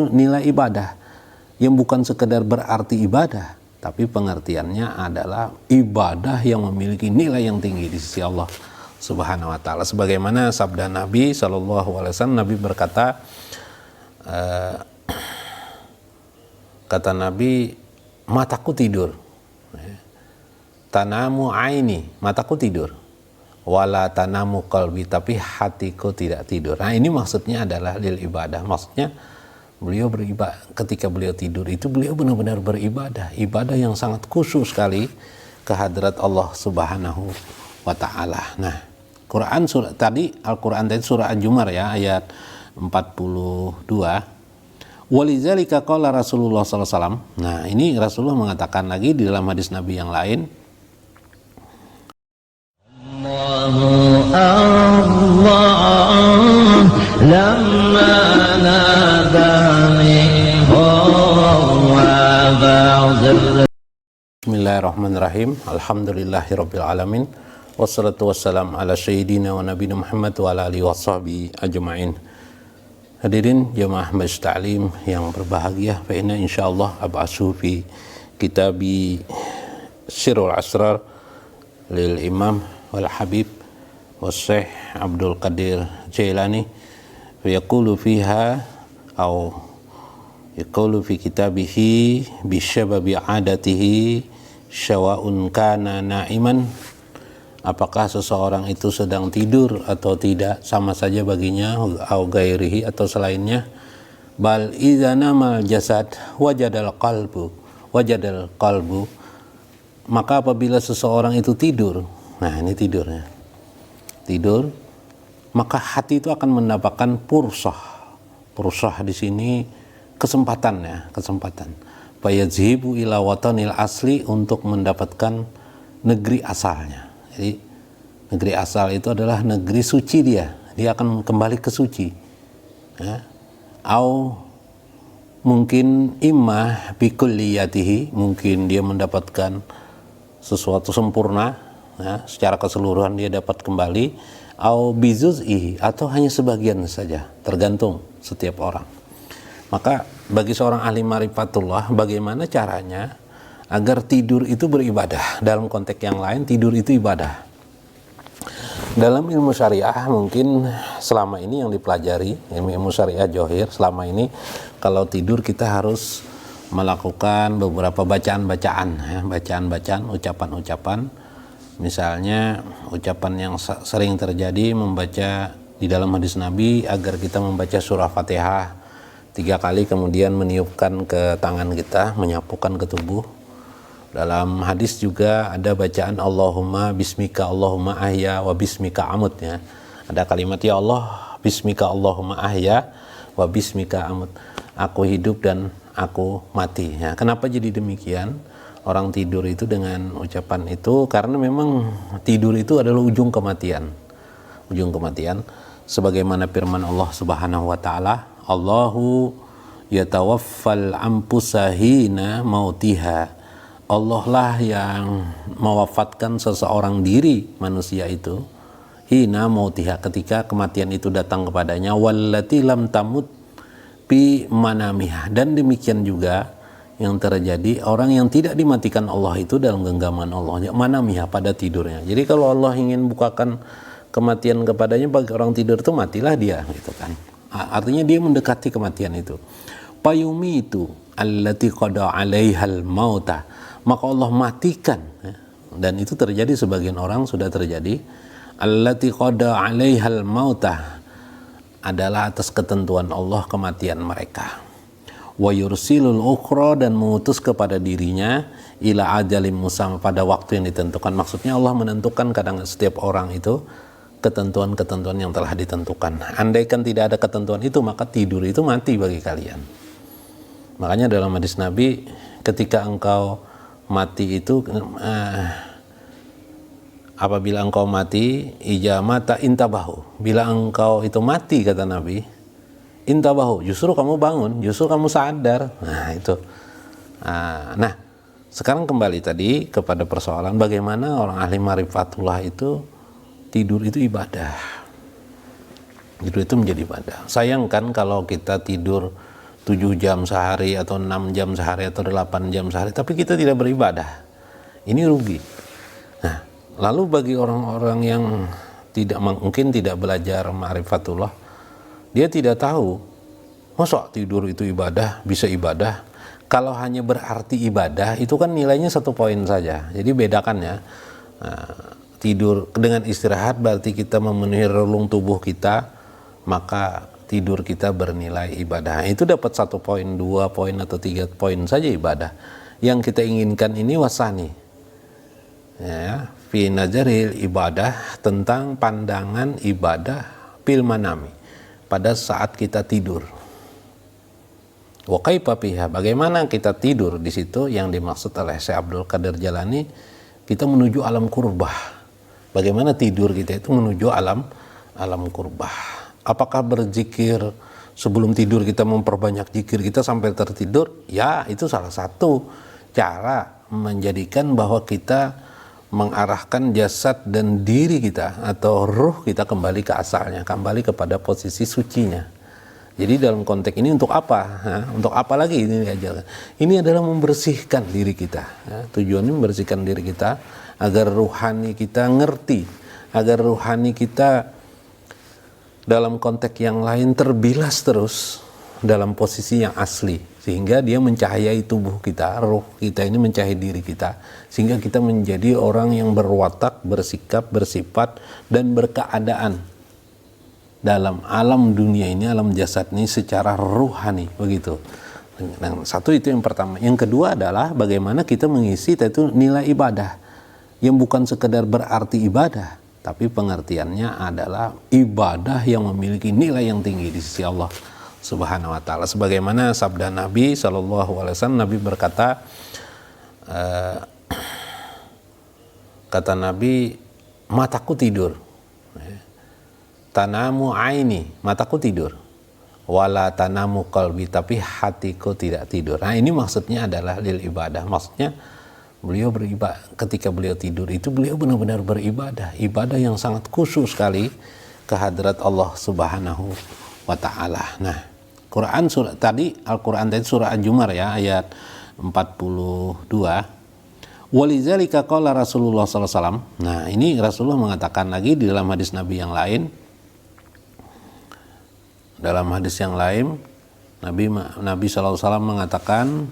itu nilai ibadah yang bukan sekedar berarti ibadah, tapi pengertiannya adalah ibadah yang memiliki nilai yang tinggi di sisi Allah Subhanahu wa taala. Sebagaimana sabda Nabi SAW, Nabi berkata, kata Nabi, mataku tidur, tanamu aini, mataku tidur, wala tanamu qalbi, tapi hatiku tidak tidur. Nah, ini maksudnya adalah lil ibadah. Maksudnya beliau beribadah, ketika beliau tidur itu beliau benar-benar beribadah, ibadah yang sangat khusus sekali ke hadrat Allah Subhanahu wa taala. Nah, Quran surah tadi, Al-Quran tadi surah Al-Jumar ya, ayat 42. Walizalika qala Rasulullah SAW. Nah, ini Rasulullah mengatakan lagi di dalam hadis Nabi yang lain, Allah lamma nadani Bismillahirrahmanirrahim. Alhamdulillahirabbil alamin. Wassalatu wassalamu ala sayyidina wa nabiyina Muhammad wa ala alihi washabihi ajma'in. Hadirin jamaah Majlis Ta'lim yang berbahagia, fa inna insyaallah ab'asu fi kitabi Sirrul Asrar lil Imam wal Habib was-Syekh Abdul Qadir Jailani, fa yaqulu fiha au yaqulu fi kitabihi bi syababi adatihi syawa'un kana na'iman, apakah seseorang itu sedang tidur atau tidak, sama saja baginya, au gairihi atau selainnya. Bal idza namal jasad wajadal qalbu, maka apabila seseorang itu tidur, nah ini tidurnya, tidur, maka hati itu akan mendapatkan pursah di sini kesempatan ya, kesempatan. Fayazhibu ila watanil asli, untuk mendapatkan negeri asalnya. Jadi negeri asal itu adalah negeri suci, dia akan kembali ke suci ya. Au mungkin imma bikulliyatihi, mungkin dia mendapatkan sesuatu sempurna ya, secara keseluruhan dia dapat kembali, au bizuz'ihi, atau hanya sebagian saja, tergantung setiap orang. Maka bagi seorang ahli marifatullah, bagaimana caranya agar tidur itu beribadah? Dalam konteks yang lain, tidur itu ibadah. Dalam ilmu syariah mungkin selama ini yang dipelajari, ilmu syariah johir, selama ini kalau tidur kita harus melakukan beberapa bacaan-bacaan ya, bacaan-bacaan, ucapan-ucapan. Misalnya ucapan yang sering terjadi membaca di dalam hadis Nabi, agar kita membaca surah Fatihah 3 kali, kemudian meniupkan ke tangan kita, menyapukan ke tubuh. Dalam hadis juga ada bacaan Allahumma bismika Allahumma ahya wa bismika amut ya. Ada kalimat ya Allah bismika Allahumma ahya wa bismika amut, aku hidup dan aku mati ya. Kenapa jadi demikian? Orang tidur itu dengan ucapan itu karena memang tidur itu adalah ujung kematian. Ujung kematian, sebagaimana firman Allah Subhanahu wa taala, Allahu yatawaffal anfusahina mautiha, Allah lah yang mewafatkan seseorang diri manusia itu hina mautiha, ketika kematian itu datang kepadanya, wallati lam tamut bi manamiha, dan demikian juga yang terjadi orang yang tidak dimatikan Allah itu dalam genggaman Allah, manamiha, pada tidurnya. Jadi kalau Allah ingin bukakan kematian kepadanya, bagi orang tidur itu matilah dia gitu kan. Artinya dia mendekati kematian itu. Payumi itu allati qada 'alaihal mauta, maka Allah matikan ya. Dan itu terjadi, sebagian orang sudah terjadi. Allati qada 'alaihal mauta adalah atas ketentuan Allah kematian mereka. Wa yursilul ukhra, dan mengutus kepada dirinya ila ajalim musamma, pada waktu yang ditentukan. Maksudnya Allah menentukan kadang setiap orang itu ketentuan-ketentuan yang telah ditentukan. Andaikan tidak ada ketentuan itu, maka tidur itu mati bagi kalian. Makanya dalam hadis Nabi, ketika engkau mati itu, apabila engkau mati, ijamata intabahu, bila engkau itu mati, kata Nabi, intabahu, justru kamu bangun, justru kamu sadar. Nah itu. Nah sekarang kembali tadi kepada persoalan bagaimana orang ahli marifatullah itu tidur itu ibadah. Tidur itu menjadi ibadah. Sayangkan kalau kita tidur 7 jam sehari atau 6 jam sehari atau 8 jam sehari, tapi kita tidak beribadah. Ini rugi. Nah, lalu bagi orang-orang yang mungkin tidak belajar ma'rifatullah, dia tidak tahu, masa tidur itu ibadah, bisa ibadah. Kalau hanya berarti ibadah, itu kan nilainya 1 poin saja. Jadi bedakan ya. Nah, tidur dengan istirahat berarti kita memenuhi relung tubuh kita, maka tidur kita bernilai ibadah. Itu dapat 1 poin, 2 poin atau 3 poin saja ibadah. Yang kita inginkan ini wasani. Ya, fi nazaril ibadah, tentang pandangan ibadah fil manami, pada saat kita tidur. Wa kaifa fiha, bagaimana kita tidur di situ, yang dimaksud oleh Syekh Abdul Qadir Jalani, kita menuju alam kurbah. Bagaimana tidur kita itu menuju alam kurbah. Apakah berzikir sebelum tidur, kita memperbanyak zikir kita sampai tertidur? Ya, itu salah satu cara menjadikan bahwa kita mengarahkan jasad dan diri kita atau ruh kita kembali ke asalnya, kembali kepada posisi sucinya. Jadi dalam konteks ini untuk apa? Untuk apa lagi ini diajarkan? Ini adalah membersihkan diri kita. Tujuannya membersihkan diri kita agar ruhani kita ngerti, agar ruhani kita dalam konteks yang lain terbilas terus dalam posisi yang asli, sehingga dia mencahayai tubuh kita, ruh kita ini mencahayai diri kita, sehingga kita menjadi orang yang berwatak, bersikap, bersifat, dan berkeadaan dalam alam dunia ini, alam jasad ini secara ruhani, begitu. Nah, satu itu yang pertama. Yang kedua adalah bagaimana kita mengisi itu nilai ibadah yang bukan sekedar berarti ibadah, tapi pengertiannya adalah ibadah yang memiliki nilai yang tinggi di sisi Allah Subhanahu wa taala. Sebagaimana sabda Nabi SAW, Nabi berkata, kata Nabi, mataku tidur, tanamu aini, mataku tidur, wala tanamu qalbi, tapi hatiku tidak tidur. Nah, ini maksudnya adalah lil ibadah. Maksudnya beliau beribadah, ketika beliau tidur itu beliau benar-benar beribadah, ibadah yang sangat khusus sekali ke hadrat Allah Subhanahu wa taala. Nah, Quran surah tadi, Al-Quran tadi surah Al-Jumar ya, ayat 42. Walizalika qala Rasulullah SAW. Nah, ini Rasulullah mengatakan lagi di dalam hadis Nabi yang lain. Dalam hadis yang lain, Nabi SAW mengatakan,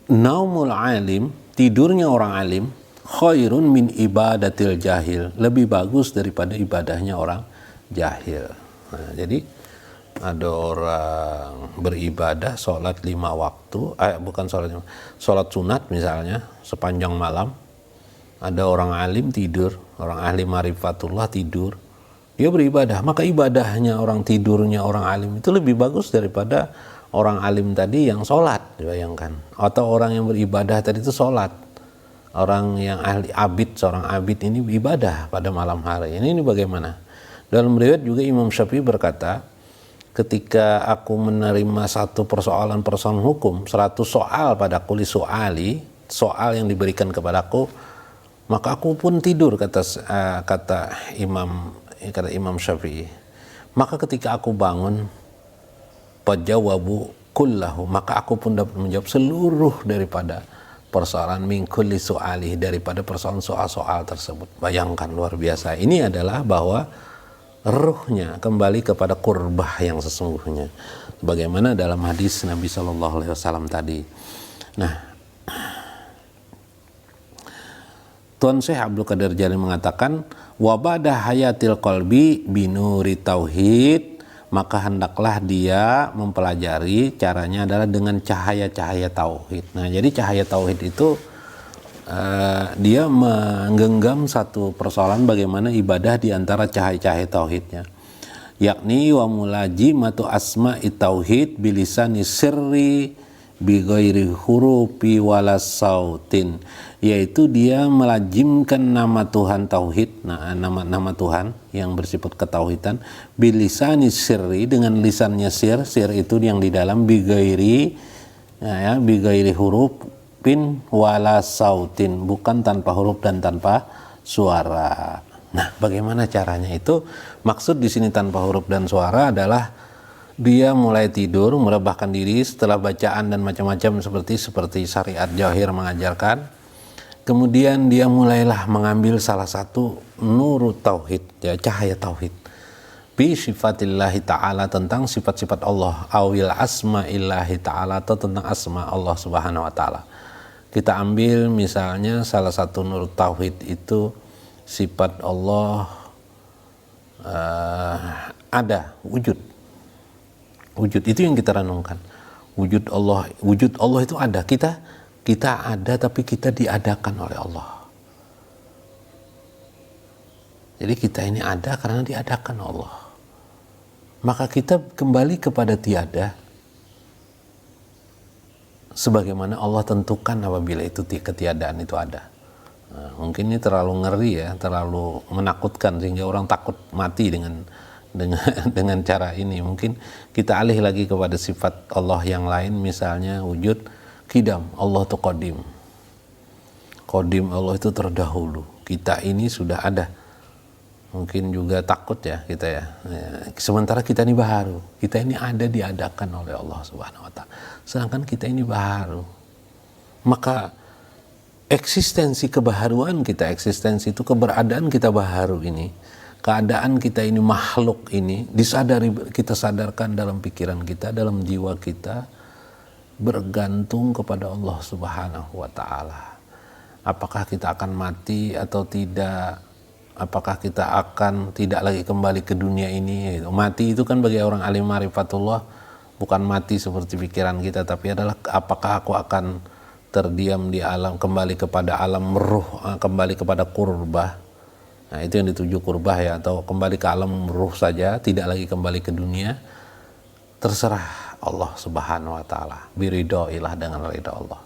naumul alim, tidurnya orang alim, khairun min ibadatil jahil, lebih bagus daripada ibadahnya orang jahil. Nah, jadi ada orang beribadah sholat 5 waktu, bukan sholat sunat misalnya sepanjang malam. Ada orang alim tidur, orang ahli marifatullah tidur, dia beribadah, maka ibadahnya orang, tidurnya orang alim itu lebih bagus daripada orang alim tadi yang sholat, bayangkan. Atau orang yang beribadah tadi itu sholat. Orang yang ahli abid, seorang abid ini ibadah pada malam hari. Ini bagaimana? Dalam riwayat juga Imam Syafi'i berkata, ketika aku menerima satu persoalan hukum, 100 soal pada kuli soali, soal yang diberikan kepadaku, maka aku pun tidur, kata Imam Syafi'i. Maka ketika aku bangun, fajawabu kullahu, maka aku pun dapat menjawab seluruh daripada persoalan min kulli soali, daripada persoalan soal-soal tersebut. Bayangkan, luar biasa. Ini adalah bahwa ruhnya kembali kepada kurbah yang sesungguhnya, bagaimana dalam hadis Nabi SAW tadi. Nah, Tuan Syekh Abdul Qadir Jalani mengatakan, wa ba'da hayatil qalbi binuri tauhid, maka hendaklah dia mempelajari, caranya adalah dengan cahaya-cahaya tauhid. Nah, jadi cahaya tauhid itu dia menggenggam satu persoalan bagaimana ibadah di antara cahaya-cahaya tauhidnya, yakni wa mulajimatu asma'i tauhid bilisani sirri bi ghairi hurufi wala sautin, yaitu dia melajimkan nama Tuhan tauhid, nama Tuhan yang bersifat ketauhidan, bilisani sirri, dengan lisannya sir itu yang di dalam, bi ghairi hurufin wala sautin, bukan tanpa huruf dan tanpa suara. Nah, bagaimana caranya itu? Maksud di sini tanpa huruf dan suara adalah dia mulai tidur, merebahkan diri setelah bacaan dan macam-macam seperti syariat Jawahir mengajarkan. Kemudian dia mulailah mengambil salah satu nurut tauhid, ya, cahaya tauhid. Bi sifatillahi ta'ala, tentang sifat-sifat Allah, awil asma'illahi ta'ala, atau tentang asma Allah subhanahu wa ta'ala. Kita ambil misalnya salah satu nur tauhid itu sifat Allah ada, wujud itu yang kita renungkan. Wujud Allah itu ada, kita ada tapi kita diadakan oleh Allah. Jadi kita ini ada karena diadakan Allah. Maka kita kembali kepada tiada sebagaimana Allah tentukan apabila itu ketiadaan itu ada. Nah, mungkin ini terlalu ngeri ya, terlalu menakutkan sehingga orang takut mati dengan cara ini. Mungkin kita alih lagi kepada sifat Allah yang lain, misalnya wujud qidam, Allah itu qadim. Qadim, Allah itu terdahulu. Kita ini sudah ada. Mungkin juga takut ya kita ya. Sementara kita ini baharu. Kita ini ada diadakan oleh Allah Subhanahu wa taala. Sedangkan kita ini baharu. Maka eksistensi kebaharuan kita, eksistensi itu keberadaan kita baharu ini, keadaan kita ini makhluk ini disadari, kita sadarkan dalam pikiran kita, dalam jiwa kita, bergantung kepada Allah Subhanahu wa taala. Apakah kita akan mati atau tidak? Apakah kita akan tidak lagi kembali ke dunia ini? Mati itu kan bagi orang alim marifatullah bukan mati seperti pikiran kita, tapi adalah apakah aku akan terdiam di alam, kembali kepada alam ruh, kembali kepada kurbah. Nah, itu yang dituju kurbah ya, atau kembali ke alam ruh saja, tidak lagi kembali ke dunia. Terserah Allah Subhanahu wa taala. Biridhoilah, dengan ridha Allah.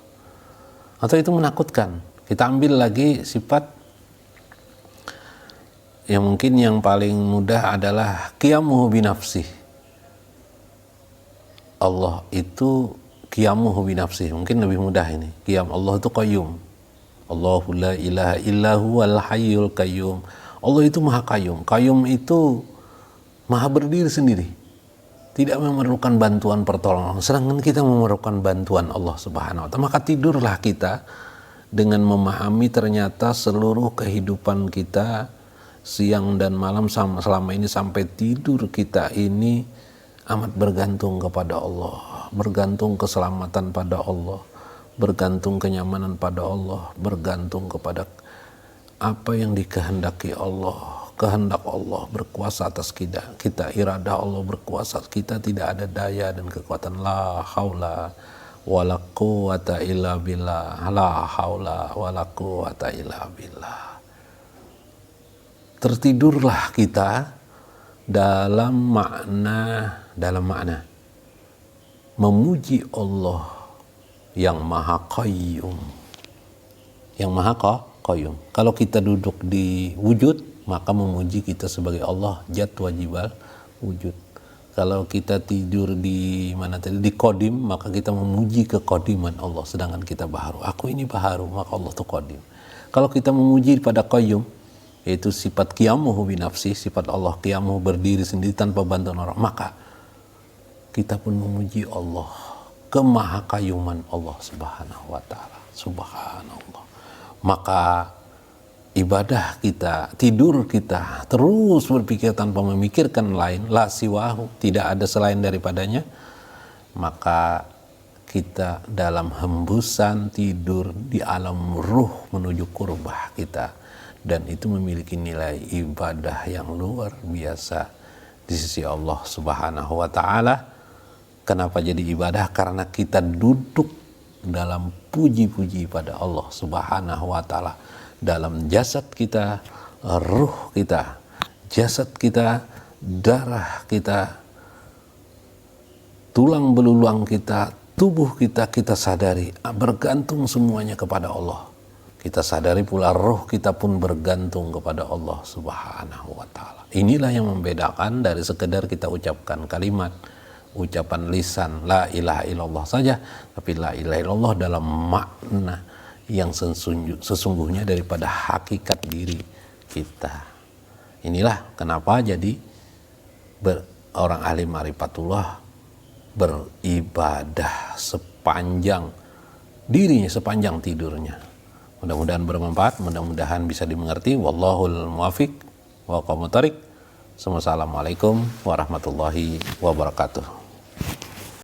Atau itu menakutkan. Kita ambil lagi sifat yang mungkin yang paling mudah adalah qiyamuhu binafsih. Allah itu qiyamuhu binafsih, mungkin lebih mudah ini. Qiyam Allah itu qayyum. Allahu la ilaha illahu wal hayyul qayyum. Allah itu maha qayyum. Qayyum itu maha berdiri sendiri, tidak memerlukan bantuan pertolongan. Sedangkan kita memerlukan bantuan Allah Subhanahu wa taala. Maka tidurlah kita dengan memahami ternyata seluruh kehidupan kita siang dan malam selama ini sampai tidur kita ini amat bergantung kepada Allah, bergantung keselamatan pada Allah, bergantung kenyamanan pada Allah, bergantung kepada apa yang dikehendaki Allah. Kehendak Allah berkuasa atas kita, iradah Allah berkuasa, kita tidak ada daya dan kekuatan. La haula wala quwata illa billah, la haula wala quwata illa billah. Tertidurlah kita dalam makna memuji Allah yang maha qayyum, yang maha qayyum. Kalau kita duduk di wujud, maka memuji kita sebagai Allah jat wajibal wujud. Kalau kita tidur di qadim, maka kita memuji kekodiman Allah, sedangkan kita baharu. Aku ini baharu, maka Allah itu qadim. Kalau kita memuji pada qayyum, yaitu sifat qiyamuhu binafsi, sifat Allah qiyamuhu berdiri sendiri tanpa bantuan orang, maka kita pun memuji Allah, kemahakayuman Allah Subhanahu wa taala. Subhanallah. Maka ibadah kita, tidur kita, terus berpikir tanpa memikirkan lain, la siwahu, tidak ada selain daripadanya, maka kita dalam hembusan tidur di alam ruh menuju kurbah kita. Dan itu memiliki nilai ibadah yang luar biasa di sisi Allah Subhanahu wa taala. Kenapa jadi ibadah? Karena kita duduk dalam puji-puji pada Allah Subhanahu wa taala. Dalam jasad kita, ruh kita, jasad kita, darah kita, tulang belulang kita, tubuh kita, kita sadari bergantung semuanya kepada Allah. Kita sadari pula roh kita pun bergantung kepada Allah Subhanahu wa taala. Inilah yang membedakan dari sekedar kita ucapkan kalimat, ucapan lisan la ilaha illallah saja, tapi la ilaha illallah dalam makna yang sesungguhnya daripada hakikat diri kita. Inilah kenapa jadi orang ahli ma'rifatullah beribadah sepanjang dirinya, sepanjang tidurnya. Mudah-mudahan bermanfaat, mudah-mudahan bisa dimengerti. Wallahul muwafiq wa aqwamut thariq. Assalamualaikum warahmatullahi wabarakatuh.